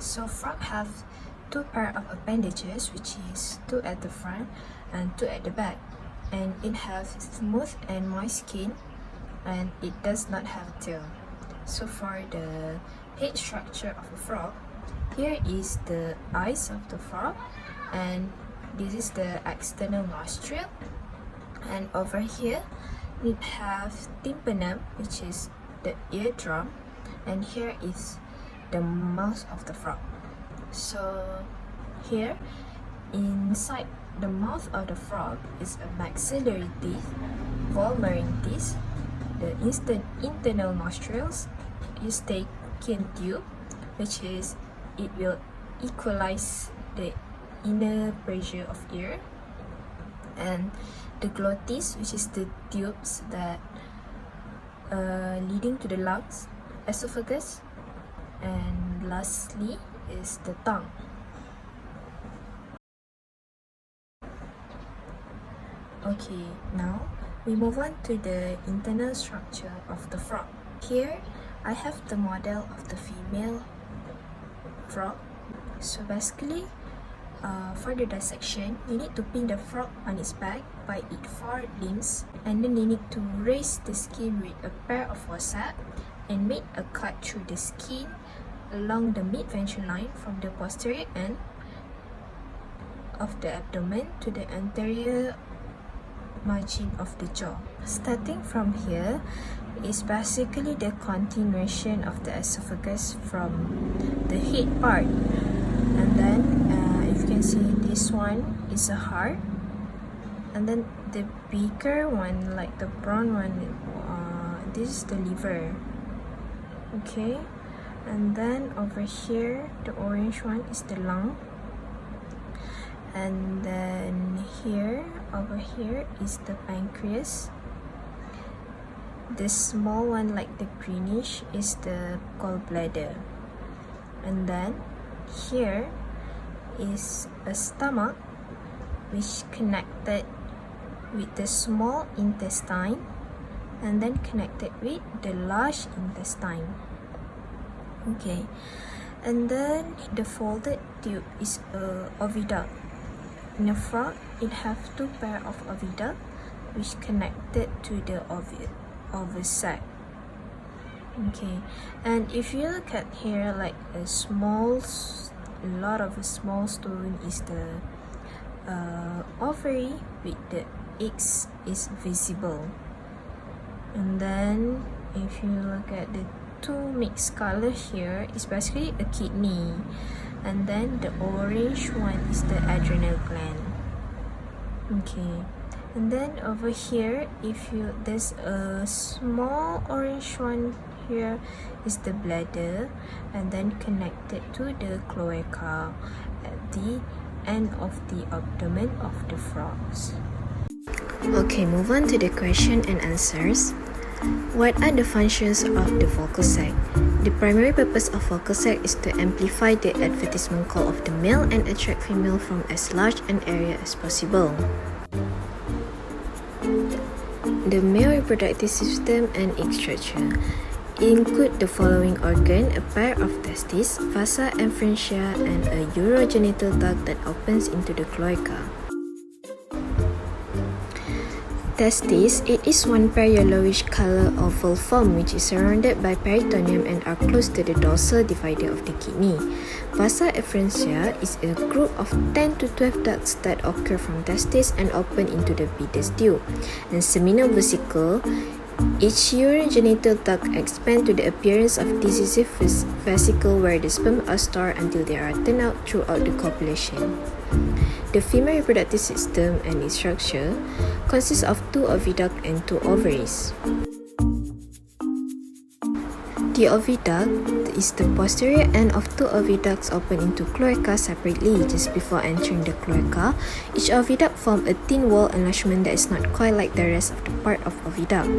So frog have two pair of appendages, which is two at the front and two at the back, and it has smooth and moist skin, and it does not have a tail. So for the head structure of a frog, here is the eyes of the frog, and this is the external nostril, and over here it have tympanum, which is the eardrum, and here is the mouth of the frog. So here inside the mouth of the frog is a maxillary teeth, volarine teeth, the internal nostrils is the Eustachian tube, which is it will equalize the inner pressure of air, and the glottis, which is the tubes that leading to the lungs, esophagus, and lastly is the tongue. Okay, now we move on to the internal structure of the frog. Here I have the model of the female frog. So basically, for the dissection, you need to pin the frog on its back by its forelimbs, and then you need to raise the skin with a pair of forceps and make a cut through the skin along the mid-ventral line from the posterior end of the abdomen to the anterior margin of the jaw. Starting from here is basically the continuation of the esophagus from the head part, and then if you can see, this one is a heart, and then the bigger one, like the brown one, this is the liver. Okay, and then over here the orange one is the lung, and then here over here is the pancreas. The small one, like the greenish, is the gallbladder, and then here is a stomach which connected with the small intestine and then connected with the large intestine. Okay, and then the folded tube is a oviduct. In a frog, it have two pair of oviduct which connected to the oviduct sac. Okay, and if you look at here, like a lot of a small stone is the ovary with the eggs is visible. And then if you look at the two mixed color here, is basically a kidney, and then the orange one is the adrenal gland. Okay, and then over here, if you there's a small orange one here is the bladder, and then connected to the cloaca at the end of the abdomen of the frogs. Okay, move on to the question and answers. What are the functions of the vocal sac? The primary purpose of vocal sac is to amplify the advertisement call of the male and attract female from as large an area as possible. The male reproductive system and egg structure include the following organ: a pair of testes, vasa efferentia, and a urogenital duct that opens into the cloaca. Testes, it is one pair yellowish color oval form which is surrounded by peritoneum and are close to the dorsal divider of the kidney. Vasa efferentia is a group of 10 to 12 ducts that occur from testes and open into the Bidder's tube. And seminal vesicle, each urogenital duct expands to the appearance of decisive vesicle where the sperm are stored until they are turned out throughout the copulation. The female reproductive system and its structure consists of two oviduct and two ovaries. The oviduct is the posterior end of two oviducts open into cloaca separately. Just before entering the cloaca, each oviduct forms a thin wall enlargement that is not quite like the rest of the part of oviduct.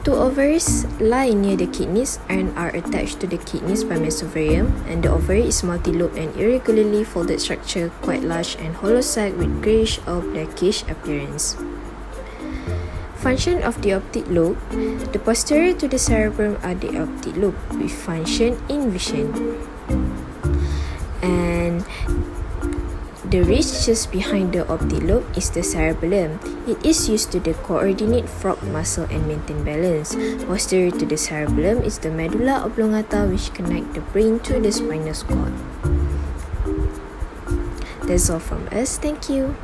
Two ovaries lie near the kidneys and are attached to the kidneys by mesovarium, and the ovary is multi-lobed and irregularly folded structure, quite large and hollow sac with greyish or blackish appearance. Function of the optic lobe. The posterior to the cerebrum are the optic lobe with function in vision. And the ridge just behind the optic lobe is the cerebellum. It is used to coordinate frog muscle and maintain balance. Posterior to the cerebellum is the medulla oblongata, which connect the brain to the spinal cord. That's all from us. Thank you.